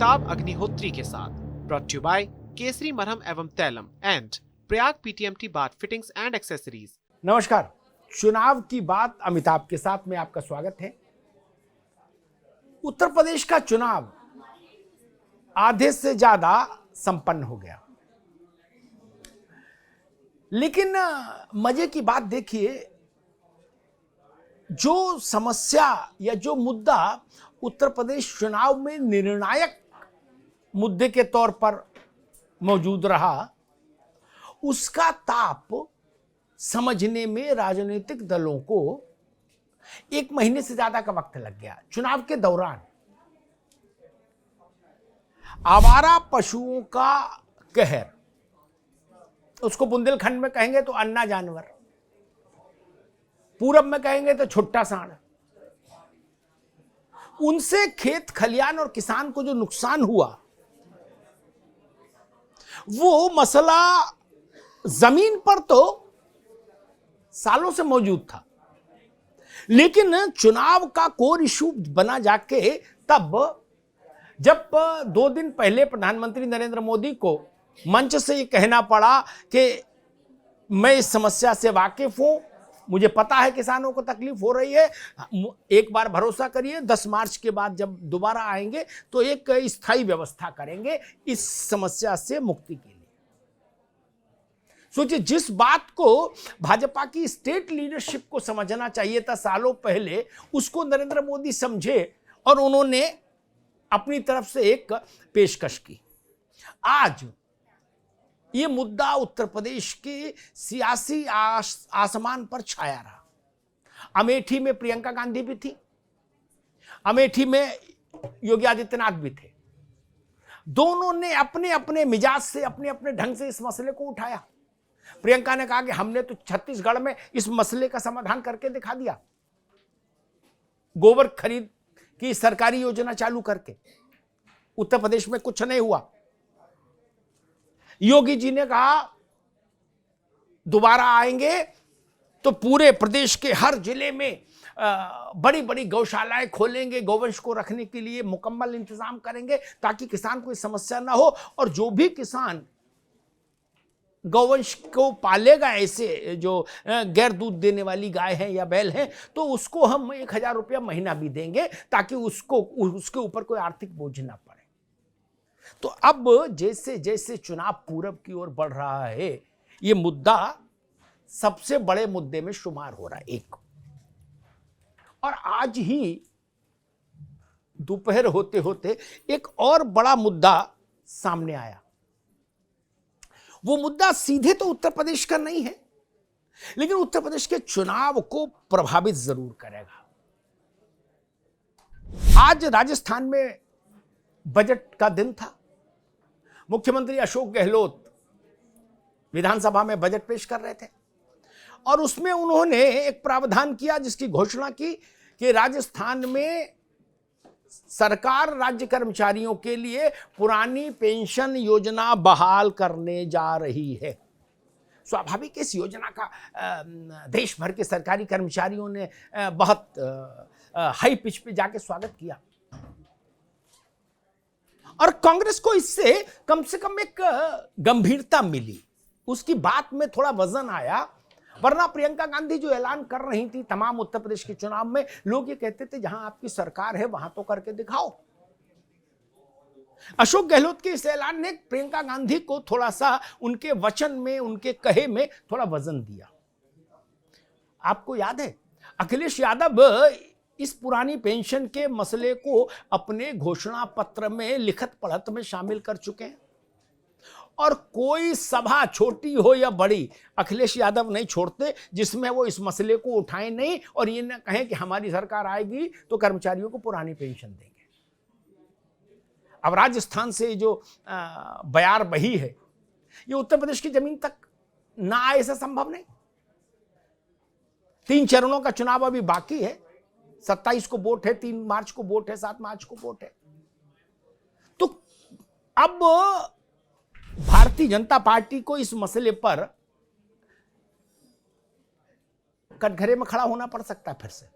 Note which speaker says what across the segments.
Speaker 1: अमिताभ अग्निहोत्री के साथ। Brought you bye Kesari मरहम एवं तैलम and Prayag PTMT bath fittings and accessories.
Speaker 2: नमस्कार, चुनाव की बात अमिताभ के साथ में आपका स्वागत है। उत्तर प्रदेश का चुनाव आधे से ज्यादा संपन्न हो गया, लेकिन मजे की बात देखिए, जो समस्या या जो मुद्दा उत्तर प्रदेश चुनाव में निर्णायक मुद्दे के तौर पर मौजूद रहा, उसका ताप समझने में राजनीतिक दलों को 1 महीने से ज्यादा का वक्त लग गया। चुनाव के दौरान आवारा पशुओं का कहर, उसको बुंदेलखंड में कहेंगे तो अन्ना जानवर, पूरब में कहेंगे तो छुट्टा सांड, उनसे खेत खलियान और किसान को जो नुकसान हुआ, वो मसला जमीन पर तो सालों से मौजूद था, लेकिन चुनाव का कोर इशू बना जाके तब जब 2 दिन पहले प्रधानमंत्री नरेंद्र मोदी को मंच से ये कहना पड़ा कि मैं इस समस्या से वाकिफ हूं, मुझे पता है किसानों को तकलीफ हो रही है, एक बार भरोसा करिए 10 मार्च के बाद जब दोबारा आएंगे तो एक स्थायी व्यवस्था करेंगे इस समस्या से मुक्ति के लिए। सोचिए, जिस बात को भाजपा की स्टेट लीडरशिप को समझना चाहिए था सालों पहले, उसको नरेंद्र मोदी समझे और उन्होंने अपनी तरफ से एक पेशकश की। आज ये मुद्दा उत्तर प्रदेश के सियासी आसमान पर छाया रहा। अमेठी में प्रियंका गांधी भी थी, अमेठी में योगी आदित्यनाथ भी थे। दोनों ने अपने अपने मिजाज से, अपने अपने ढंग से इस मसले को उठाया। प्रियंका ने कहा कि हमने तो छत्तीसगढ़ में इस मसले का समाधान करके दिखा दिया, गोबर खरीद की सरकारी योजना चालू करके। उत्तर प्रदेश में कुछ नहीं हुआ। योगी जी ने कहा दोबारा आएंगे तो पूरे प्रदेश के हर जिले में बड़ी बड़ी गौशालाएं खोलेंगे, गौवंश को रखने के लिए मुकम्मल इंतजाम करेंगे ताकि किसान को समस्या ना हो, और जो भी किसान गौवंश को पालेगा, ऐसे जो गैर दूध देने वाली गाय है या बैल है, तो उसको हम 1000 रुपया महीना भी देंगे ताकि उसके ऊपर कोई आर्थिक बोझ ना पड़े। तो अब जैसे जैसे चुनाव पूरब की ओर बढ़ रहा है, ये मुद्दा सबसे बड़े मुद्दे में शुमार हो रहा है एक। और आज ही दोपहर होते होते एक और बड़ा मुद्दा सामने आया। वो मुद्दा सीधे तो उत्तर प्रदेश का नहीं है, लेकिन उत्तर प्रदेश के चुनाव को प्रभावित जरूर करेगा। आज राजस्थान में बजट का दिन था। मुख्यमंत्री अशोक गहलोत विधानसभा में बजट पेश कर रहे थे और उसमें उन्होंने एक प्रावधान किया जिसकी घोषणा की कि राजस्थान में सरकार राज्य कर्मचारियों के लिए पुरानी पेंशन योजना बहाल करने जा रही है। स्वाभाविक इस योजना का देश भर के सरकारी कर्मचारियों ने बहुत हाई पिच पे जाके स्वागत किया और कांग्रेस को इससे कम से कम एक गंभीरता मिली, उसकी बात में थोड़ा वजन आया। वरना प्रियंका गांधी जो ऐलान कर रही थी तमाम उत्तर प्रदेश के चुनाव में, लोग ये कहते थे जहां आपकी सरकार है वहां तो करके दिखाओ। अशोक गहलोत के इस ऐलान ने प्रियंका गांधी को थोड़ा सा उनके वचन में, उनके कहे में थोड़ा वजन दिया। आपको याद है, अखिलेश यादव इस पुरानी पेंशन के मसले को अपने घोषणा पत्र में लिखत पढ़त में शामिल कर चुके हैं और कोई सभा छोटी हो या बड़ी अखिलेश यादव नहीं छोड़ते जिसमें वो इस मसले को उठाएं नहीं और ये न कहें कि हमारी सरकार आएगी तो कर्मचारियों को पुरानी पेंशन देंगे। अब राजस्थान से जो बयार बही है, ये उत्तर प्रदेश की जमीन तक ना आए ऐसा संभव नहीं। 3 चरणों का चुनाव अभी बाकी है। 27 को वोट है, 3 मार्च को वोट है, 7 मार्च को वोट है। तो अब भारतीय जनता पार्टी को इस मसले पर कटघरे में खड़ा होना पड़ सकता है फिर से।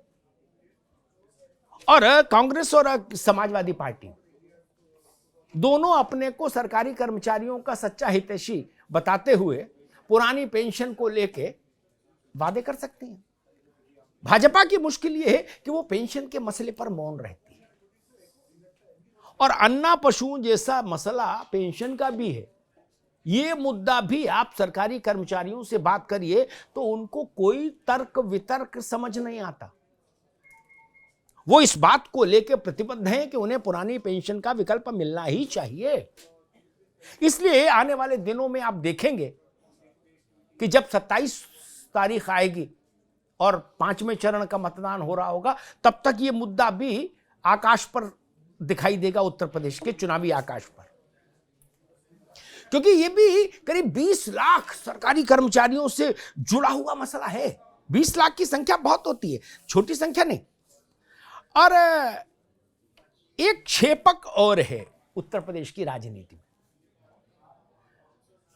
Speaker 2: और कांग्रेस और समाजवादी पार्टी दोनों अपने को सरकारी कर्मचारियों का सच्चा हितैषी बताते हुए पुरानी पेंशन को लेके वादे कर सकती हैं। भाजपा की मुश्किल यह है कि वो पेंशन के मसले पर मौन रहती है, और अन्ना पशु जैसा मसला पेंशन का भी है। ये मुद्दा भी आप सरकारी कर्मचारियों से बात करिए तो उनको कोई तर्क वितर्क समझ नहीं आता। वो इस बात को लेकर प्रतिबद्ध हैं कि उन्हें पुरानी पेंशन का विकल्प मिलना ही चाहिए। इसलिए आने वाले दिनों में आप देखेंगे कि जब 27 तारीख आएगी और 5वें चरण का मतदान हो रहा होगा, तब तक ये मुद्दा भी आकाश पर दिखाई देगा, उत्तर प्रदेश के चुनावी आकाश पर। क्योंकि ये भी करीब 20 लाख सरकारी कर्मचारियों से जुड़ा हुआ मसला है। 20 लाख की संख्या बहुत होती है, छोटी संख्या नहीं। और एक क्षेपक और है उत्तर प्रदेश की राजनीति में।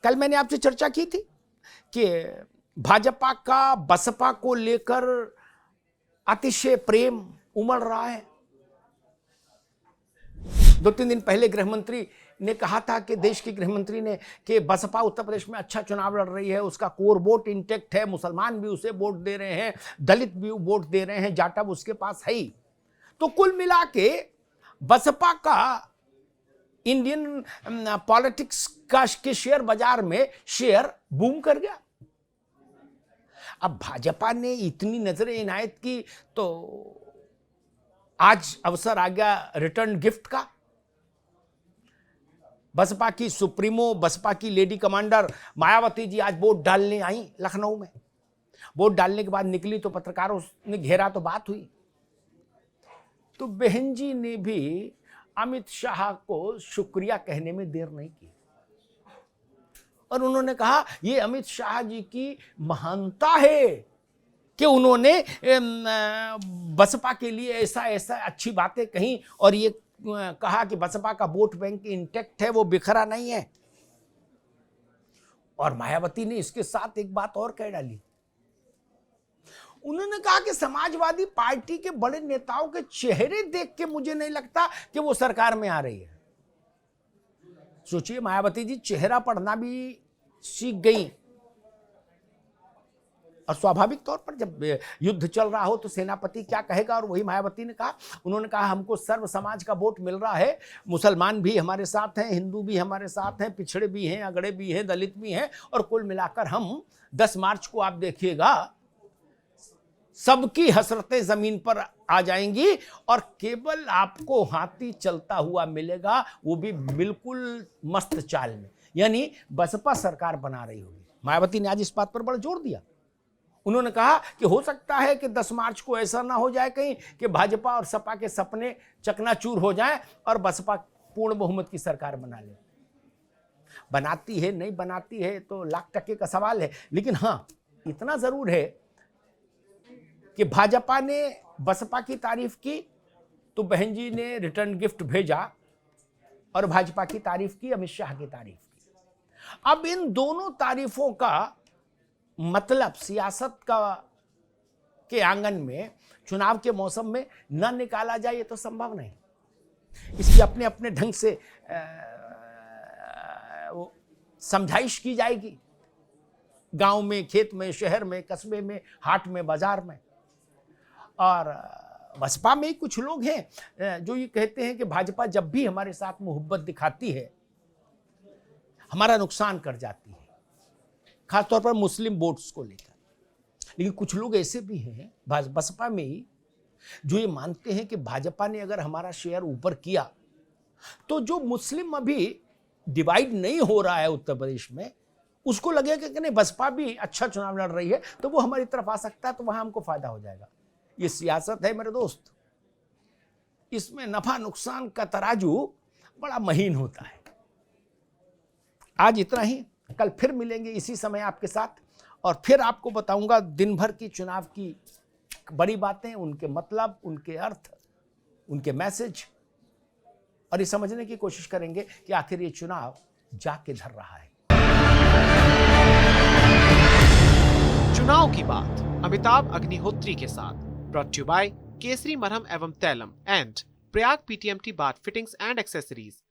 Speaker 2: कल मैंने आपसे चर्चा की थी कि भाजपा का बसपा को लेकर अतिशय प्रेम उमड़ रहा है। 2-3 दिन पहले गृहमंत्री ने कहा था कि देश के गृहमंत्री ने कि बसपा उत्तर प्रदेश में अच्छा चुनाव लड़ रही है, उसका कोर वोट इंटेक्ट है, मुसलमान भी उसे वोट दे रहे हैं, दलित भी वोट दे रहे हैं, जाटव उसके पास है ही। तो कुल मिला के बसपा का इंडियन पॉलिटिक्स का के शेयर बाजार में शेयर बूम कर गया। अब भाजपा ने इतनी नजरें इनायत की तो आज अवसर आ गया रिटर्न गिफ्ट का। बसपा की सुप्रीमो, बसपा की लेडी कमांडर मायावती जी आज वोट डालने आई लखनऊ में। वोट डालने के बाद निकली तो पत्रकारों ने घेरा तो बात हुई। तो बहन जी ने भी अमित शाह को शुक्रिया कहने में देर नहीं की, और उन्होंने कहा ये अमित शाह जी की महानता है कि उन्होंने बसपा के लिए ऐसा ऐसा अच्छी बातें कही, और ये कहा कि बसपा का वोट बैंक इंटैक्ट है, वो बिखरा नहीं है। और मायावती ने इसके साथ एक बात और कह डाली। उन्होंने कहा कि समाजवादी पार्टी के बड़े नेताओं के चेहरे देख के मुझे नहीं लगता कि वो सरकार में आ रही है। सोचिए, मायावती जी चेहरा पढ़ना भी सीख गई। और स्वाभाविक तौर पर जब युद्ध चल रहा हो तो सेनापति क्या कहेगा, और वही मायावती ने कहा। उन्होंने कहा हमको सर्व समाज का वोट मिल रहा है, मुसलमान भी हमारे साथ हैं, हिंदू भी हमारे साथ हैं, पिछड़े भी हैं, अगड़े भी हैं, दलित भी हैं, और कुल मिलाकर हम 10 मार्च को आप देखिएगा सबकी हसरतें जमीन पर आ जाएंगी, और केवल आपको हाथी चलता हुआ मिलेगा, वो भी बिल्कुल मस्त चाल में, यानी बसपा सरकार बना रही होगी। मायावती ने आज इस बात पर बड़ा जोर दिया। उन्होंने कहा कि हो सकता है कि 10 मार्च को ऐसा ना हो जाए कहीं कि भाजपा और सपा के सपने चकनाचूर हो जाएं और बसपा पूर्ण बहुमत की सरकार बना ले। बनाती है नहीं बनाती है तो लाख टके का सवाल है, लेकिन हाँ इतना जरूर है कि भाजपा ने बसपा की तारीफ की तो बहन जी ने रिटर्न गिफ्ट भेजा, और भाजपा की तारीफ की, अमित शाह की तारीफ की। अब इन दोनों तारीफों का मतलब सियासत का के आंगन में चुनाव के मौसम में न निकाला जाए, ये तो संभव नहीं। इसकी अपने अपने ढंग से समझाइश की जाएगी, गांव में, खेत में, शहर में, कस्बे में, हाट में, बाजार में। और बसपा में कुछ लोग हैं जो ये कहते हैं कि भाजपा जब भी हमारे साथ मोहब्बत दिखाती है हमारा नुकसान कर जाती है, खासतौर पर मुस्लिम वोट्स को लेकर। लेकिन कुछ लोग ऐसे भी हैं बसपा में ही जो ये मानते हैं कि भाजपा ने अगर हमारा शेयर ऊपर किया तो जो मुस्लिम अभी डिवाइड नहीं हो रहा है उत्तर प्रदेश में, उसको लगेगा कि नहीं बसपा भी अच्छा चुनाव लड़ रही है तो वो हमारी तरफ आ सकता है, तो वहां हमको फायदा हो जाएगा। ये सियासत है मेरे दोस्त, इसमें नफा नुकसान का तराजू बड़ा महीन होता है। आज इतना ही, कल फिर मिलेंगे इसी समय आपके साथ, और फिर आपको बताऊंगा दिन भर की चुनाव की बड़ी बातें, उनके मतलब, उनके अर्थ, उनके मैसेज, और ये समझने की कोशिश करेंगे कि आखिर ये चुनाव जाके धर रहा है।
Speaker 1: चुनाव की बात अमिताभ अग्निहोत्री के साथ, ब्रॉट टू बाय केसरी मरहम एवं तैलम and Prayag PTMT bath fittings and accessories,